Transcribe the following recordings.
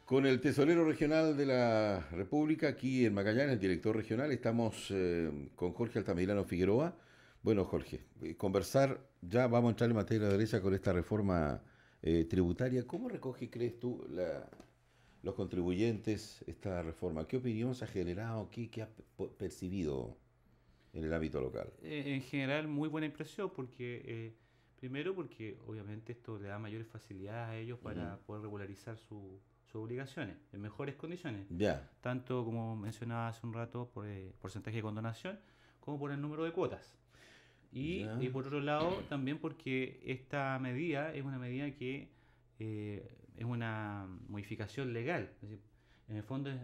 Con el tesorero regional de la República, aquí en Magallanes, el director regional, estamos con Jorge Altamirano Figueroa. Bueno, Jorge, conversar, ya vamos a entrar en materia de derecha con esta reforma tributaria. ¿Cómo recoge, crees tú, los contribuyentes esta reforma? ¿Qué opinión se ha generado? ¿Qué has percibido en el ámbito local? En general, muy buena impresión porque, primero porque obviamente esto le da mayores facilidades a ellos Ujú. para poder regularizar sus obligaciones en mejores condiciones, Ya, tanto como mencionaba hace un rato por porcentaje de condonación, como por el número de cuotas. Y ya. por otro lado, también porque esta medida es una medida que es una modificación legal. Es decir, en el fondo es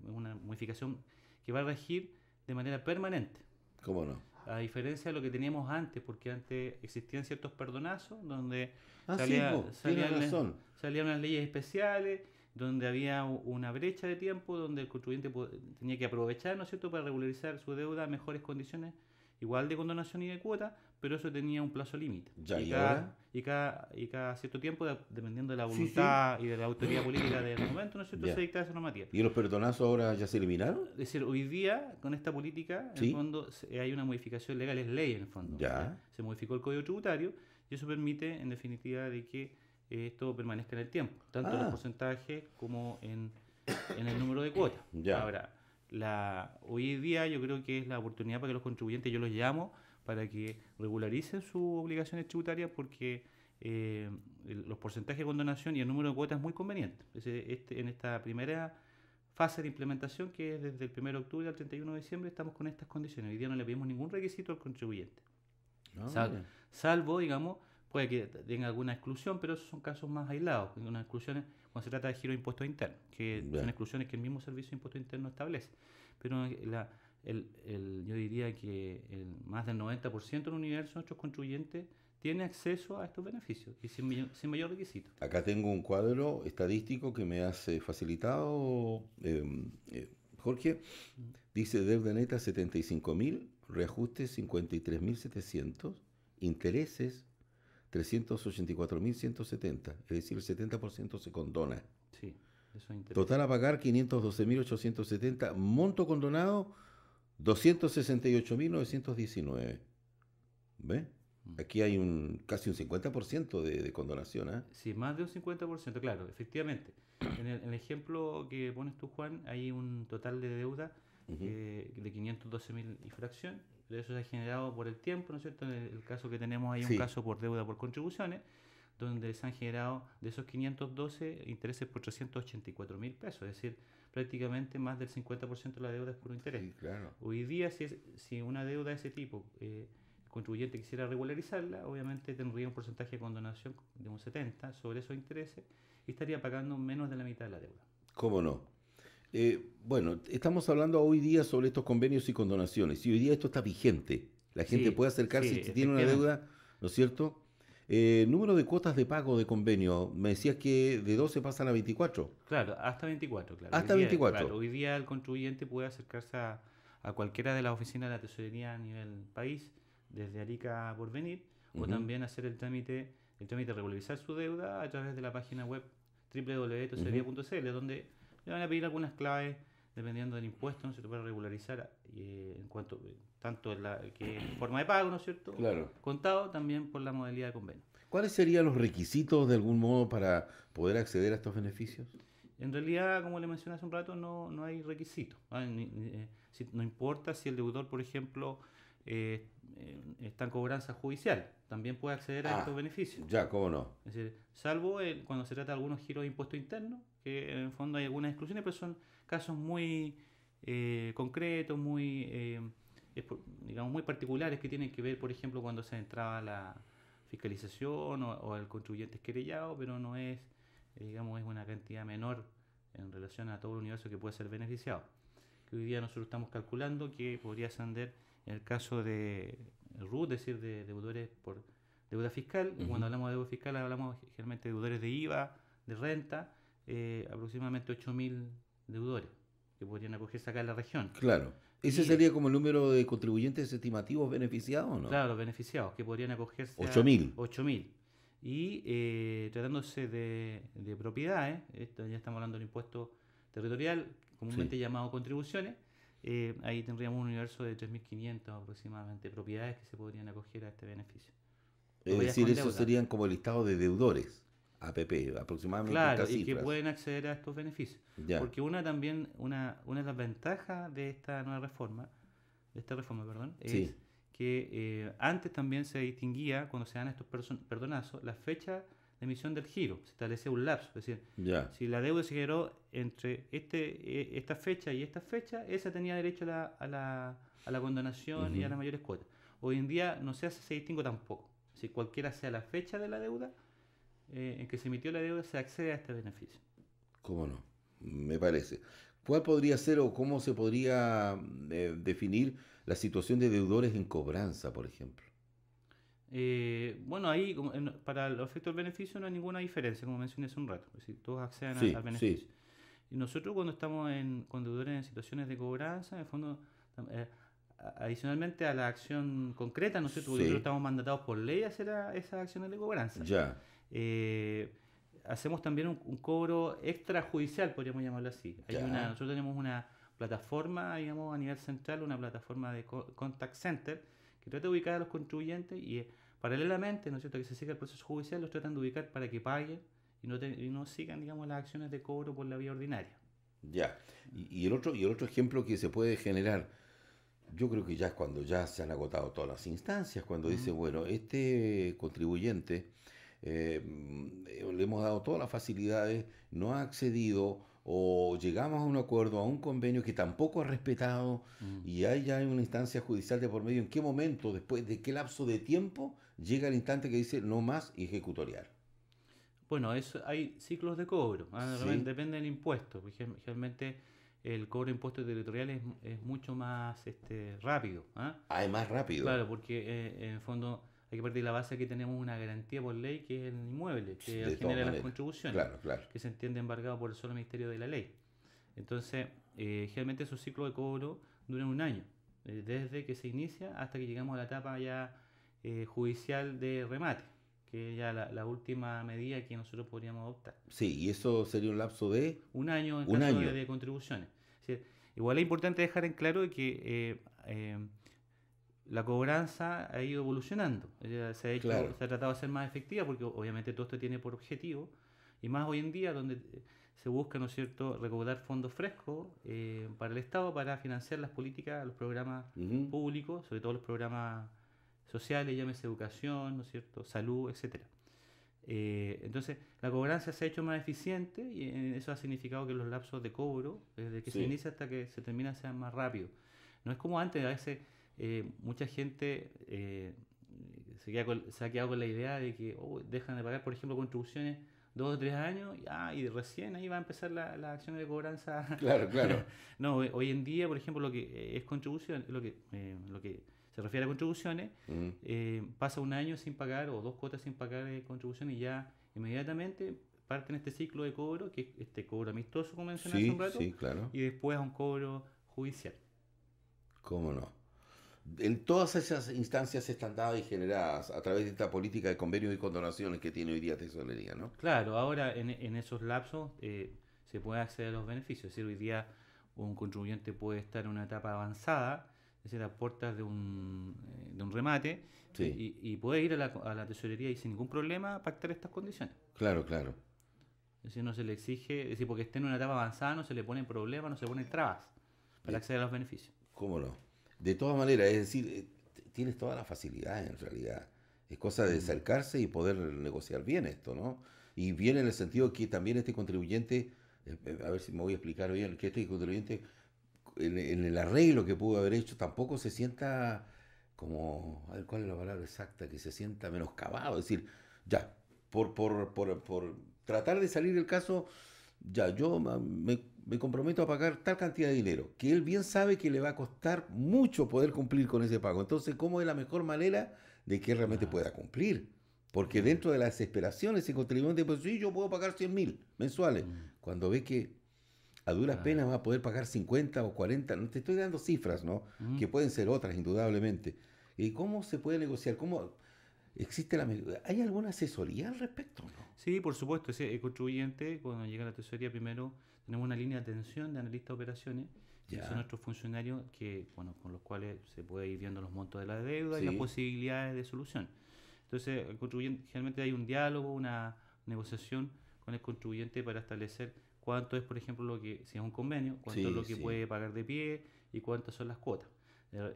una modificación que va a regir de manera permanente. ¿Cómo no? A diferencia de lo que teníamos antes, porque antes existían ciertos perdonazos donde Ah, sí, po, tienes razón. salían unas leyes especiales, donde había una brecha de tiempo, donde el contribuyente tenía que aprovechar, ¿no es cierto?, para regularizar su deuda a mejores condiciones, igual de condonación y de cuota, pero eso tenía un plazo límite. Ya, ¿y ahora? Y cada cierto tiempo, dependiendo de la Sí, sí. voluntad y de la autoridad política del momento, ¿no es cierto?, se Ya. dictaba esa normativa. ¿Y los perdonazos ahora ya se eliminaron? Es decir, hoy día, con esta política, en el Sí. fondo hay una modificación legal, es ley en el fondo. O sea, Ya. se modificó el Código Tributario y eso permite, en definitiva, de que esto permanezca en el tiempo, tanto en los Ah, porcentajes como en el número de cuotas. ya. Ahora, hoy día yo creo que es la oportunidad para que los contribuyentes, yo los llamo, para que regularicen sus obligaciones tributarias porque los porcentajes de condonación y el número de cuotas es muy conveniente. En esta primera fase de implementación, que es desde el 1 de octubre al 31 de diciembre, estamos con estas condiciones. Hoy día no le pedimos ningún requisito al contribuyente. Ah, Sal- mira. Salvo, digamos, puede que tenga alguna exclusión, pero esos son casos más aislados. Unas exclusiones cuando se trata de giro de impuestos internos, que son Ya. exclusiones que el mismo Servicio de Impuestos Internos establece. Pero yo diría que más del 90% del universo de nuestros contribuyentes tiene acceso a estos beneficios y sin mayor requisito. Acá tengo un cuadro estadístico que me has facilitado, Jorge. Dice deuda neta 75.000, reajuste 53.700, intereses 384.170, es decir, el 70% se condona. Sí, eso es Total a interesante. pagar 512.870, monto condonado 268.919. ¿Ve? Mm. Aquí hay casi un 50% de condonación, ¿ah? Sí, más de un 50%, claro, efectivamente. En el ejemplo que pones tú, Juan, hay un total de deuda Ujú. de 512.000 y fracción, pero eso se ha generado por el tiempo, ¿no es cierto? En el caso que tenemos hay un Sí, caso por deuda por contribuciones, donde se han generado de esos 512 intereses por 384.000 pesos, es decir, prácticamente más del 50% de la deuda es puro interés. sí, claro. Hoy día, si una deuda de ese tipo, el contribuyente quisiera regularizarla, obviamente tendría un porcentaje de condonación de un 70 sobre esos intereses y estaría pagando menos de la mitad de la deuda. ¿Cómo no? Bueno, estamos hablando hoy día sobre estos convenios y condonaciones. Y hoy día esto está vigente. La gente Sí, puede acercarse sí, si tiene una efectivamente. deuda, ¿no es cierto? Número de cuotas de pago de convenio. Me decías que de 12 pasan a 24. Claro, hasta 24, claro. Hasta 24. Hoy día el contribuyente puede acercarse a cualquiera de las oficinas de la tesorería a nivel país, desde Arica por venir, o Ujú, también hacer el trámite de regularizar su deuda a través de la página web ujú. www.tesorería.cl, donde le van a pedir algunas claves dependiendo del impuesto, ¿no se puede regularizar en cuanto tanto que en forma de pago, ¿no es cierto? Claro. Contado también por la modalidad de convenio. ¿Cuáles serían los requisitos de algún modo para poder acceder a estos beneficios? En realidad, como le mencioné hace un rato, no hay requisitos. ¿Vale? No importa si el deudor, por ejemplo, está en cobranza judicial, también puede acceder a estos Ah, beneficios. ya, cómo no. Es decir, salvo cuando se trata de algunos giros de impuesto interno, que en el fondo hay algunas exclusiones, pero son casos muy concretos, digamos, muy particulares que tienen que ver, por ejemplo, cuando se entraba la fiscalización o el contribuyente es querellado, pero no es, digamos, es una cantidad menor en relación a todo el universo que puede ser beneficiado. Que hoy día nosotros estamos calculando que podría ascender en el caso de RUT, es decir, de deudores por deuda fiscal. Cuando Ujú. hablamos de deuda fiscal hablamos generalmente de deudores de IVA, de renta, aproximadamente 8.000 deudores que podrían acogerse acá en la región. Claro. ¿Ese Y sería como el número de contribuyentes estimativos beneficiados o no? claro, los beneficiados que podrían acogerse Ocho a mil. 8.000. Y tratándose de propiedades, esto ya estamos hablando del impuesto territorial, comúnmente Sí. llamado contribuciones, ahí tendríamos un universo de 3.500 aproximadamente propiedades que se podrían acoger a este beneficio. Es Propiedades decir, con esos deuda, serían como el listado de deudores, APP, aproximadamente claro, estas y que cifras. pueden acceder a estos beneficios. Ya. Porque una de las ventajas de esta nueva reforma, de esta reforma, perdón, es Sí, que antes también se distinguía, cuando se dan estos perdonazos, la fecha de emisión del giro, se establecía un lapso, es decir, ya. si la deuda se generó entre esta fecha y esta fecha, esa tenía derecho a la condonación y a Ujú. las mayores cuotas. Hoy en día no se hace ese distingo tampoco. Si cualquiera sea la fecha de la deuda, en que se emitió la deuda, se accede a este beneficio. ¿Cómo no? Me parece. ¿Cuál podría ser o cómo se podría definir la situación de deudores en cobranza, por ejemplo? Bueno, ahí para los efectos del beneficio no hay ninguna diferencia, como mencioné hace un rato. Es decir, todos acceden al Sí, sí, beneficio. Y nosotros cuando estamos con deudores en situaciones de cobranza, en el fondo, adicionalmente a la acción concreta, ¿no es cierto? Porque nosotros sí, estamos mandatados por ley a hacer esas acciones de cobranza. ya, eh, Hacemos también un cobro extrajudicial, podríamos llamarlo así. ya, Nosotros tenemos una plataforma, digamos, a nivel central, una plataforma de contact center que trata de ubicar a los contribuyentes y paralelamente, ¿no es cierto?, que se siga el proceso judicial, los tratan de ubicar para que paguen y no sigan, digamos, las acciones de cobro por la vía ordinaria. ya. Y el otro ejemplo que se puede generar, yo creo que ya es cuando ya se han agotado todas las instancias, cuando dice, Ujú. bueno, este contribuyente le hemos dado todas las facilidades, no ha accedido o llegamos a un acuerdo, a un convenio que tampoco ha respetado Mm. y hay ya una instancia judicial de por medio. ¿En qué momento, después de qué lapso de tiempo, llega el instante que dice no más y ejecutoriar? Bueno, hay ciclos de cobro, realmente Sí, depende del impuesto, porque generalmente el cobro de impuestos territoriales es mucho más rápido. ¿Ah? hay más rápido. Claro, porque en el fondo hay que partir de la base que tenemos una garantía por ley que es el inmueble, que De todas genera las maneras. contribuciones, Claro, claro. que se entiende embargado por el solo Ministerio de la Ley. Entonces, generalmente esos ciclos de cobro duran un año, desde que se inicia hasta que llegamos a la etapa ya judicial de remate, que es ya la última medida que nosotros podríamos adoptar. Sí, y eso sería un lapso de Un año en un caso de, año. de contribuciones. Es decir, igual es importante dejar en claro que la cobranza ha ido evolucionando. Claro. Se ha tratado de ser más efectiva porque obviamente todo esto tiene por objetivo, y más hoy en día donde se busca, ¿no es cierto?, recaudar fondos frescos para el Estado para financiar las políticas, los programas Ujú. públicos, sobre todo los programas sociales, llámese educación, ¿no es cierto?, salud, etcétera. Entonces, la cobranza se ha hecho más eficiente y eso ha significado que los lapsos de cobro, desde que se Sí. inicia hasta que se termina, sean más rápidos. No es como antes, a veces mucha gente se ha quedado con la idea de que dejan de pagar, por ejemplo, contribuciones 2 o 3 años y recién ahí va a empezar la acción de cobranza. Claro, claro. No, hoy en día, por ejemplo, lo que es contribución, lo que se refiere a contribuciones, Ujú. pasa un año sin pagar o 2 cuotas sin pagar contribuciones y ya inmediatamente parten este ciclo de cobro, que es este cobro amistoso, como mencioné hace un Sí, rato, sí, claro. y después a un cobro judicial. ¿Cómo no? En todas esas instancias están dadas y generadas a través de esta política de convenios y condonaciones que tiene hoy día Tesorería, ¿no? Claro, ahora en esos lapsos se puede acceder a los beneficios. Es decir, hoy día un contribuyente puede estar en una etapa avanzada, es decir, a puertas de un remate, Sí, y puede ir a la tesorería y sin ningún problema pactar estas condiciones. claro, claro. Es decir, no se le exige, es decir, porque esté en una etapa avanzada no se le pone problema, no se le ponen trabas para De- acceder a los beneficios. ¿Cómo no? De todas maneras, es decir, tienes todas las facilidades en realidad. Es cosa de Mm. acercarse y poder negociar bien esto, ¿no? Y bien en el sentido que también este contribuyente, a ver si me voy a explicar bien, que este contribuyente en el arreglo que pudo haber hecho tampoco se sienta como, a ver, ¿cuál es la palabra exacta? Que se sienta menoscabado. Es decir, ya, por tratar de salir del caso, ya, yo me comprometo a pagar tal cantidad de dinero, que él bien sabe que le va a costar mucho poder cumplir con ese pago. Entonces, ¿cómo es la mejor manera de que él realmente Claro. pueda cumplir? Porque Mm, dentro de la desesperación, ese contribuyente, pues sí, yo puedo pagar 100.000 mensuales. mm, Cuando ve que a duras claro. penas va a poder pagar 50 o 40, no te estoy dando cifras, ¿no? Mm. Que pueden ser otras, indudablemente. ¿Y cómo se puede negociar? ¿Cómo? ¿Existe ¿Hay alguna asesoría al respecto, no? Sí, por supuesto, ese contribuyente, cuando llega a la tesorería, primero tenemos una línea de atención de analistas de operaciones, que son Ya, nuestros funcionarios que, bueno, con los cuales se puede ir viendo los montos de la deuda y las sí, posibilidades de solución. Entonces, el contribuyente, generalmente hay un diálogo, una negociación con el contribuyente para establecer cuánto es, por ejemplo, lo que, si es un convenio, cuánto es sí, lo que sí. puede pagar de pie y cuántas son las cuotas.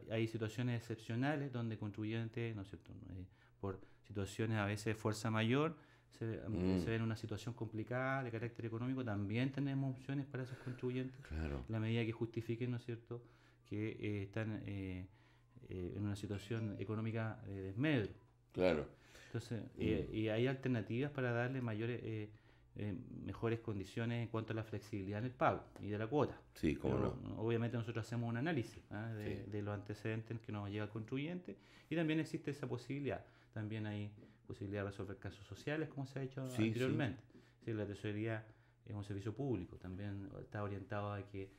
Hay situaciones excepcionales donde el contribuyente, ¿no es cierto?, por situaciones a veces de fuerza mayor, se Mm, ve en una situación complicada de carácter económico, también tenemos opciones para esos contribuyentes, claro. en la medida que justifiquen, ¿no es cierto?, que están en una situación económica de desmedro. Claro. Entonces, Mm, y hay alternativas para darle mayores, mejores condiciones en cuanto a la flexibilidad en el pago y de la cuota. sí, cómo Pero no. obviamente nosotros hacemos un análisis, ¿ah?, Sí. de los antecedentes que nos llega el contribuyente y también existe esa posibilidad. También hay posibilidad de resolver casos sociales como se ha hecho Sí, sí. anteriormente. Sí, la tesorería es un servicio público, también está orientado a que,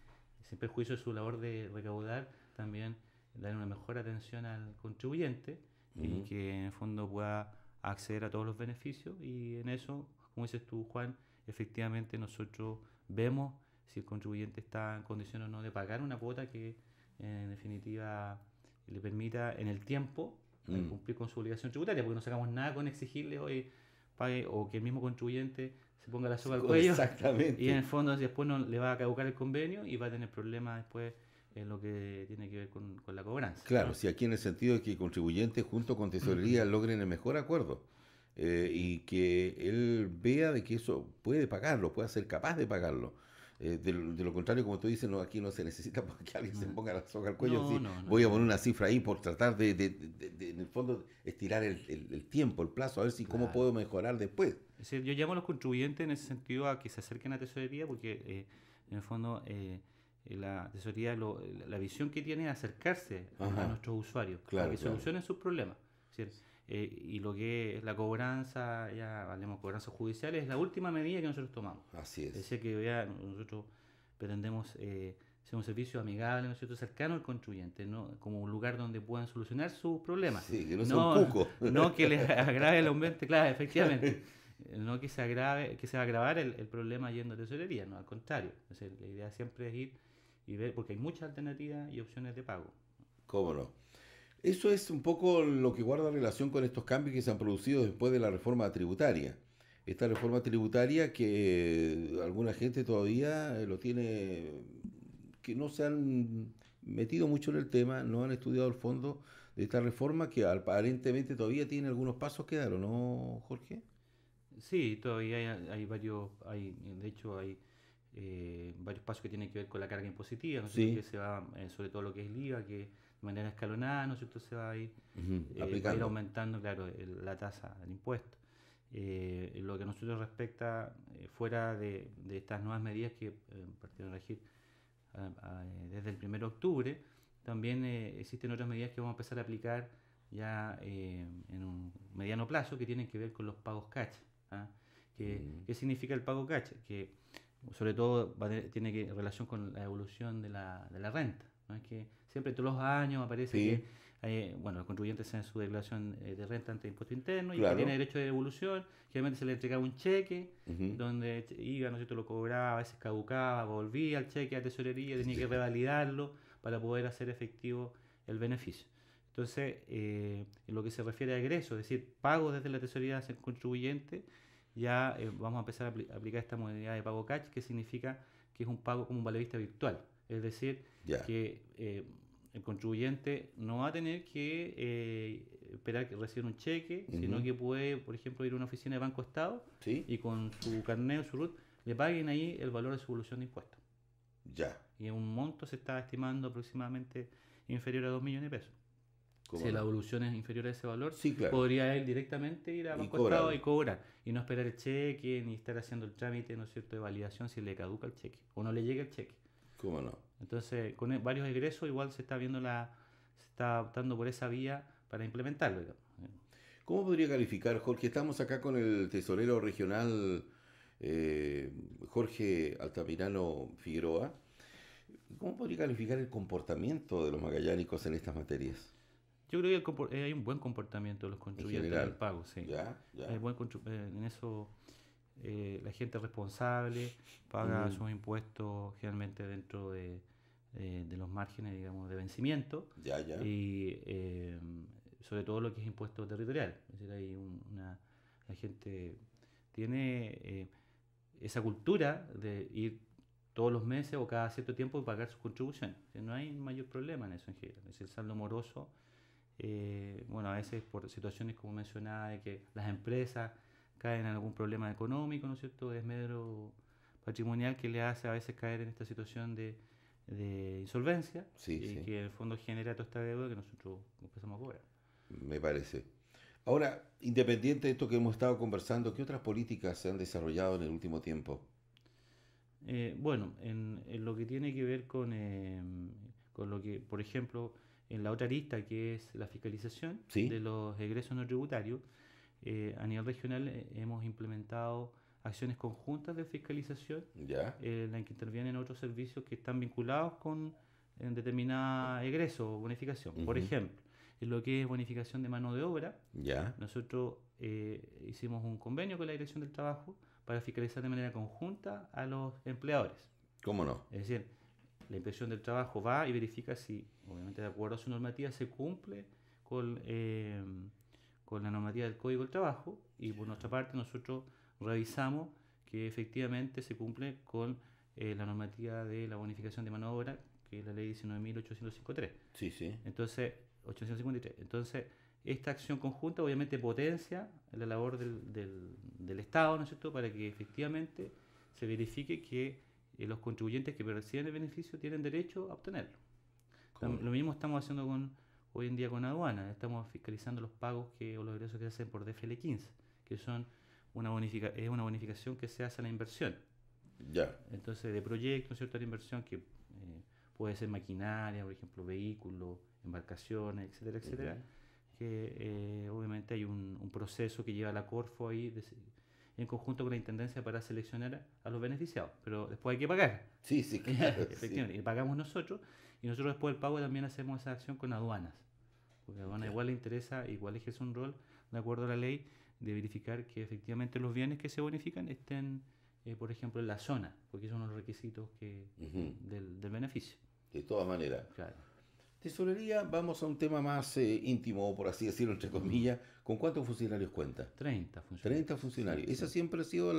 sin perjuicio de su labor de recaudar, también dar una mejor atención al contribuyente y Ujú. que en el fondo pueda acceder a todos los beneficios y en eso, como dices tú, Juan, efectivamente nosotros vemos si el contribuyente está en condiciones o no de pagar una cuota que en definitiva le permita en el tiempo Mm. cumplir con su obligación tributaria, porque no sacamos nada con exigirle hoy pague o que el mismo contribuyente se ponga la soga al cuello y en Exactamente. el fondo después no le va a caducar el convenio y va a tener problemas después en lo que tiene que ver con la cobranza, Claro, ¿no? sí, aquí en el sentido de que contribuyentes junto con tesorería logren el mejor acuerdo y que él vea de que eso puede pagarlo, puede ser capaz de pagarlo. De lo contrario, como tú dices, no, aquí no se necesita porque alguien se No, ponga la soga al cuello. no, Sí, no, no voy a tiene poner nada. una cifra ahí por tratar en el fondo, estirar el tiempo, el plazo, a ver si cómo Claro. puedo mejorar después. Es decir, yo llamo a los contribuyentes en ese sentido a que se acerquen a tesorería porque en el fondo la tesorería, la visión que tiene es acercarse a Ajá, nuestros usuarios para claro, que claro. solucionen sus problemas. Es decir, y lo que es la cobranza, ya hablemos de cobranzas judiciales, es la última medida que nosotros tomamos. Así Es es. decir, que ya nosotros pretendemos ser un servicio amigable, ¿no es cierto?, cercano al contribuyente, ¿no?, como un lugar donde puedan solucionar sus problemas. Sí, que no sea un No, cuco. no que les agrave el aumento, claro, efectivamente. No que se agrave, que se va a agravar el problema yendo a tesorería, no, al contrario. Es decir, la idea siempre es ir y ver, porque hay muchas alternativas y opciones de pago. ¿Cómo no? Eso es un poco lo que guarda relación con estos cambios que se han producido después de la reforma tributaria. Esta reforma tributaria que alguna gente todavía lo tiene, que no se han metido mucho en el tema, no han estudiado el fondo de esta reforma que aparentemente todavía tiene algunos pasos que dar, ¿o no, Jorge? Sí, todavía hay varios, de hecho hay varios pasos que tienen que ver con la carga impositiva, ¿no es cierto?, que Sí, se va, sobre todo lo que es el IVA, que de manera escalonada, ¿no es cierto?, se ujú, va a ir aplicando. aumentando, claro, la tasa del impuesto. En lo que a nosotros respecta, fuera de estas nuevas medidas que partieron a regir desde el 1 de octubre, también existen otras medidas que vamos a empezar a aplicar ya en un mediano plazo que tienen que ver con los pagos catch. ¿Ah? Mm, ¿Qué significa el pago catch? Que sobre todo tiene relación con la evolución de la renta. ¿No? Es que siempre todos los años aparece que sí, bueno, los contribuyentes hacen su declaración de renta ante impuesto interno y el que tiene claro. derecho de devolución, generalmente se le entregaba un cheque Ujú. donde iba, ¿no es cierto?, lo cobraba, a veces caducaba, volvía al cheque a tesorería, tenía que revalidarlo para poder hacer efectivo el beneficio. Entonces, en lo que se refiere a egreso, es decir, pago desde la tesorería hacia el contribuyente, ya vamos a empezar a aplicar esta modalidad de pago catch, que significa que es un pago como un valevista virtual. Es decir, Ya. que el contribuyente no va a tener que esperar que reciba un cheque, sino Ujú. que puede, por ejemplo, ir a una oficina de Banco Estado Sí, y con su carnet o su RUT le paguen ahí el valor de su evolución de impuestos. ya. Y un monto se está estimando aproximadamente inferior a 2 millones de pesos. ¿Cómo Si la no? evolución es inferior a ese valor, Sí, claro. podría él directamente ir a Y Banco Estado y cobrarlo. cobrar. Y no esperar el cheque, ni estar haciendo el trámite, ¿no es cierto?, de validación si le caduca el cheque o no le llega el cheque. ¿Cómo no? Entonces, con varios egresos igual se está viendo se está optando por esa vía para implementarlo, digamos. ¿Cómo podría calificar, Jorge? Estamos acá con el tesorero regional eh, Jorge Altamirano Figueroa. ¿Cómo podría calificar el comportamiento de los magallánicos en estas materias? Yo creo que hay un buen comportamiento de los en contribuyentes en el general? pago, sí. Ya, ya. Hay en eso la gente es responsable, paga Mm, sus impuestos generalmente dentro de los márgenes, digamos, de vencimiento ya, ya. y sobre todo lo que es impuesto territorial. Es decir, la gente tiene esa cultura de ir todos los meses o cada cierto tiempo y pagar sus contribuciones. O sea, no hay mayor problema en eso en general. Es el saldo moroso, bueno, a veces por situaciones como mencionaba, de que las empresas caen en algún problema económico, ¿no es cierto?, desmedro patrimonial que le hace a veces caer en esta situación de insolvencia Sí, y sí, que en el fondo genera toda esta deuda que nosotros empezamos a cobrar. me parece. Ahora, independiente de esto que hemos estado conversando, ¿qué otras políticas se han desarrollado en el último tiempo? Bueno, en lo que tiene que ver con lo que, por ejemplo, en la otra lista que es la fiscalización de ¿Sí? los egresos no tributarios, a nivel regional hemos implementado acciones conjuntas de fiscalización ¿Ya? en la que intervienen otros servicios que están vinculados con determinada egreso o bonificación. Por Ujú. ejemplo, en lo que es bonificación de mano de obra, ¿Ya? nosotros hicimos un convenio con la Dirección del Trabajo para fiscalizar de manera conjunta a los empleadores. ¿Cómo no? Es decir, la Inspección del Trabajo va y verifica si, obviamente de acuerdo a su normativa, se cumple con, eh, con la normativa del Código del Trabajo y por nuestra parte nosotros revisamos que efectivamente se cumple con la normativa de la bonificación de mano de obra, que es la ley 19.853. Sí, sí. Entonces, 853. Entonces, esta acción conjunta obviamente potencia la labor del Estado, ¿no es cierto?, para que efectivamente se verifique que los contribuyentes que reciben el beneficio tienen derecho a obtenerlo. ¿Cómo no? Lo mismo estamos haciendo hoy en día con aduana. Estamos fiscalizando los pagos o los egresos que se hacen por DFL 15, que son es una bonificación que se hace a la inversión. Ya. Entonces, de proyectos, ¿no es cierto?, la inversión que puede ser maquinaria, por ejemplo, vehículos, embarcaciones, etcétera, Ujú. etcétera, que obviamente hay un proceso que lleva la Corfo ahí en conjunto con la Intendencia para seleccionar a los beneficiados, pero después hay que pagar. Sí, sí, claro, sí. Efectivamente, y pagamos nosotros, y nosotros después del pago también hacemos esa acción con aduanas, porque a aduana Ya. igual le interesa, igual ejerce un rol, de acuerdo a la ley, de verificar que efectivamente los bienes que se bonifican estén, por ejemplo, en la zona, porque esos son los requisitos Ujú. del beneficio. De todas maneras. Claro. Tesorería, vamos a un tema más íntimo, por así decirlo, entre comillas. ¿Con cuántos funcionarios cuenta? 30 funcionarios. 30 Sí, funcionarios. sí. Esa siempre ha sido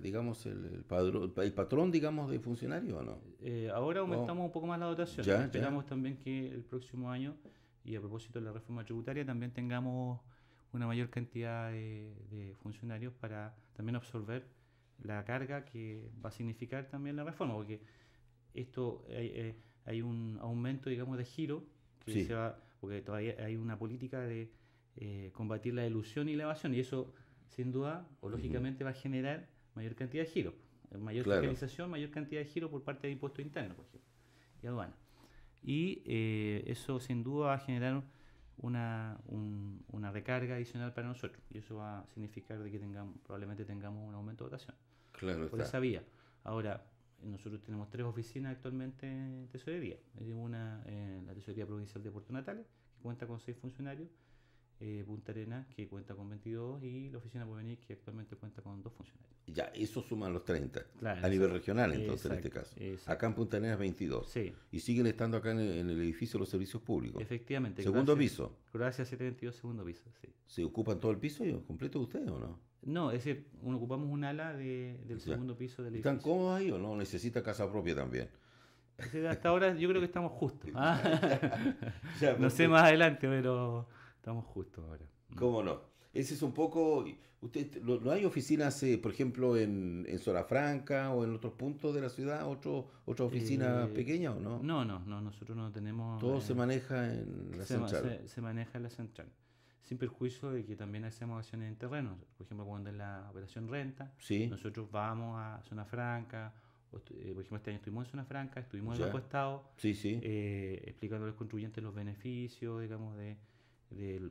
digamos, el patrón, digamos, de funcionarios, ¿o no? Ahora No. aumentamos un poco más la dotación. Ya, ya. Esperamos también que el próximo año, y a propósito de la reforma tributaria, también tengamos una mayor cantidad de funcionarios para también absorber la carga que va a significar también la reforma, porque esto hay un aumento, digamos, de giro que se Sí. va, porque todavía hay una política de combatir la elusión y la evasión, y eso sin duda o Ujú. lógicamente va a generar mayor cantidad de giros, mayor Claro. fiscalización, mayor cantidad de giros por parte de impuestos internos, por ejemplo, y aduana. Y eso sin duda va a generar una recarga adicional para nosotros, y eso va a significar de que probablemente tengamos un aumento de dotación Claro por está. esa vía. Ahora, nosotros tenemos 3 oficinas actualmente en tesorería. Una en la Tesorería Provincial de Puerto Natales, que cuenta con 6 funcionarios, Punta Arenas, que cuenta con 22, y la Oficina Porvenir, que actualmente cuenta con 2 funcionarios. Ya, eso suman los 30. Claro, A nivel exacto. regional, entonces, en este Exacto, caso. Acá en exacto. Punta Arenas 22. Sí, Y siguen estando acá en el edificio de los servicios públicos. efectivamente. Segundo piso. Croacia 722, segundo piso, sí. ¿Se ocupan todo el piso y completo ustedes o no? No, es decir, ocupamos un ala del Ya. segundo piso del ¿Están edificio. cómodos ahí o no? Necesita casa propia también. Es decir, hasta ahora yo creo que estamos justos. ¿Ah? Ya, No sé perfecto. más adelante, pero estamos justos ahora. ¿Cómo no? Ese es un poco. ¿Usted no hay oficinas, por ejemplo, en Zona Franca o en otros puntos de la ciudad? ¿Otra oficina Eh, pequeña o no? no, nosotros no tenemos. Todo se maneja en la central. Se maneja en la central. Sin perjuicio de que también hacemos acciones en terreno. Por ejemplo, cuando es la operación renta, Sí, nosotros vamos a Zona Franca. Por ejemplo, este año estuvimos en Zona Franca, estuvimos en el ya. Banco Estado, Sí, sí. explicando a los contribuyentes los beneficios, digamos,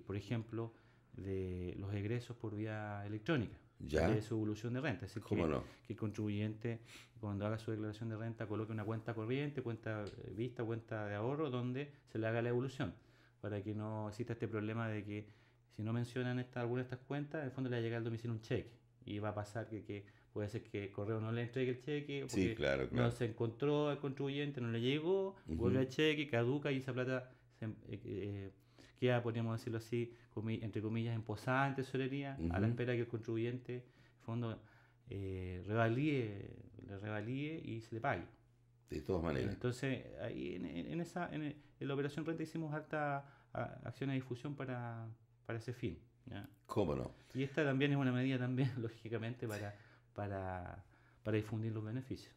por ejemplo, de los egresos por vía electrónica, Ya. de su evolución de renta. Es decir, ¿Cómo no? que el contribuyente, cuando haga su declaración de renta, coloque una cuenta corriente, cuenta vista, cuenta de ahorro, donde se le haga la evolución. para que no exista este problema de que si no mencionan alguna de estas cuentas, en el fondo le va a llegar al domicilio un cheque y va a pasar que puede ser que el correo no le entregue el cheque Sí, porque claro, no claro. se encontró al contribuyente, no le llegó, vuelve Ujú, al cheque, caduca y esa plata queda, podríamos decirlo así, entre comillas, emposada en tesorería a la ujú. espera que el contribuyente, en el fondo, le revalide y se le pague. De todas maneras. Entonces, ahí en la operación renta hicimos harta acciones de difusión para ese fin. ¿Ya? ¿Cómo no? Y esta también es una medida también, lógicamente, para, para difundir los beneficios.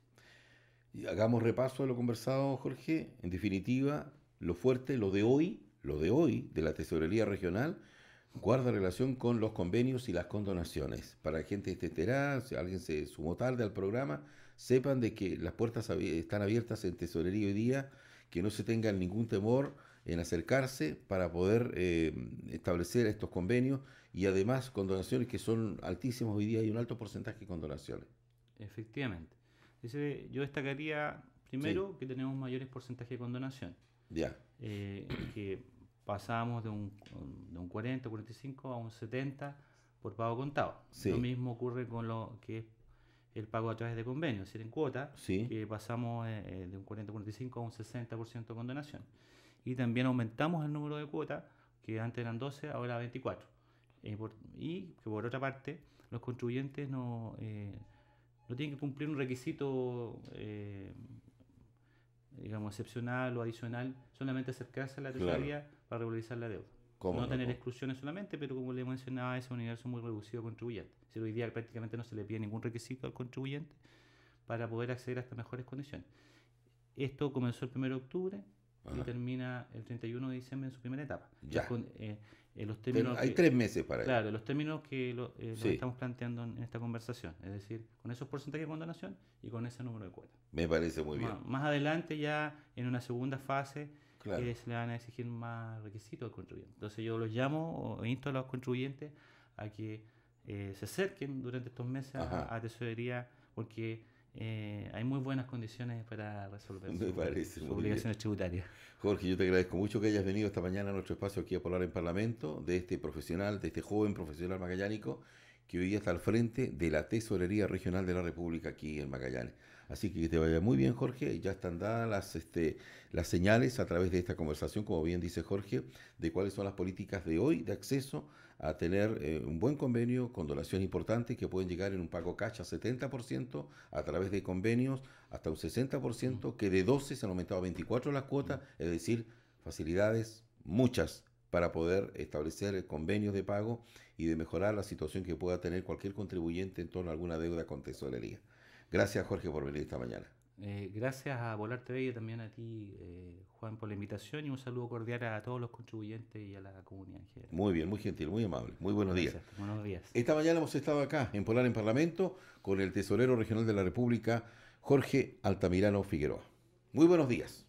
Y hagamos repaso de lo conversado, Jorge. En definitiva, lo fuerte, lo de hoy de la Tesorería Regional, guarda relación con los convenios y las condonaciones. Para que gente esté enterada, si alguien se sumó tarde al programa, sepan de que las puertas están abiertas en Tesorería hoy día, que no se tengan ningún temor en acercarse para poder establecer estos convenios y además condonaciones que son altísimas hoy día, hay un alto porcentaje de condonaciones. Efectivamente. Yo destacaría Sí, primero que tenemos mayores porcentajes de condonación, ya, que pasábamos de un 40, 45 a un 70 por pago contado. Lo sí, mismo ocurre con lo que es el pago a través de convenios, es decir, en cuota, sí, que pasamos de un 40-45 a un 60% de condonación. Y también aumentamos el número de cuotas, que antes eran 12, ahora 24. Y que por otra parte, los contribuyentes no tienen que cumplir un requisito, digamos, excepcional o adicional, solamente acercarse a la claro. tesorería para regularizar la deuda. ¿Cómo No no? tener exclusiones solamente, pero como le mencionaba, es un universo muy reducido de contribuyentes. Si hoy día prácticamente no se le pide ningún requisito al contribuyente para poder acceder a estas mejores condiciones. Esto comenzó el 1 de octubre y Ajá, termina el 31 de diciembre en su primera etapa. ya. Los términos Hay que, 3 meses para ello. claro, los términos que los Sí, estamos planteando en esta conversación, es decir, con esos porcentajes de condonación y con ese número de cuotas. me parece muy bien. Más adelante, ya en una segunda fase, Claro. se le van a exigir más requisitos al contribuyente. Entonces yo los llamo o insto a los contribuyentes a que se acerquen durante estos meses Ajá, a tesorería porque hay muy buenas condiciones para resolver me parece sus muy bien. obligaciones tributarias. Jorge, yo te agradezco mucho que hayas venido esta mañana a nuestro espacio aquí a Polar en Parlamento, de este profesional, de este joven profesional magallánico, que hoy día está al frente de la Tesorería Regional de la República aquí en Magallanes. Así que te vaya muy bien, Jorge. Ya están dadas las señales a través de esta conversación, como bien dice Jorge, de cuáles son las políticas de hoy de acceso a tener un buen convenio con donaciones importantes que pueden llegar en un pago cash a 70%, a través de convenios hasta un Mm, 60%, que de 12 se han aumentado a 24 las mm. cuotas, es decir, facilidades muchas para poder establecer convenios de pago y de mejorar la situación que pueda tener cualquier contribuyente en torno a alguna deuda con tesorería. Gracias, Jorge, por venir esta mañana. Gracias a Volar TV y también a ti, Juan, por la invitación y un saludo cordial a todos los contribuyentes y a la comunidad en general. Muy bien, muy gentil, muy amable. Muy buenos días. Gracias. Buenos días. Esta mañana hemos estado acá en Polar en Parlamento con el tesorero regional de la República, Jorge Altamirano Figueroa. Muy buenos días.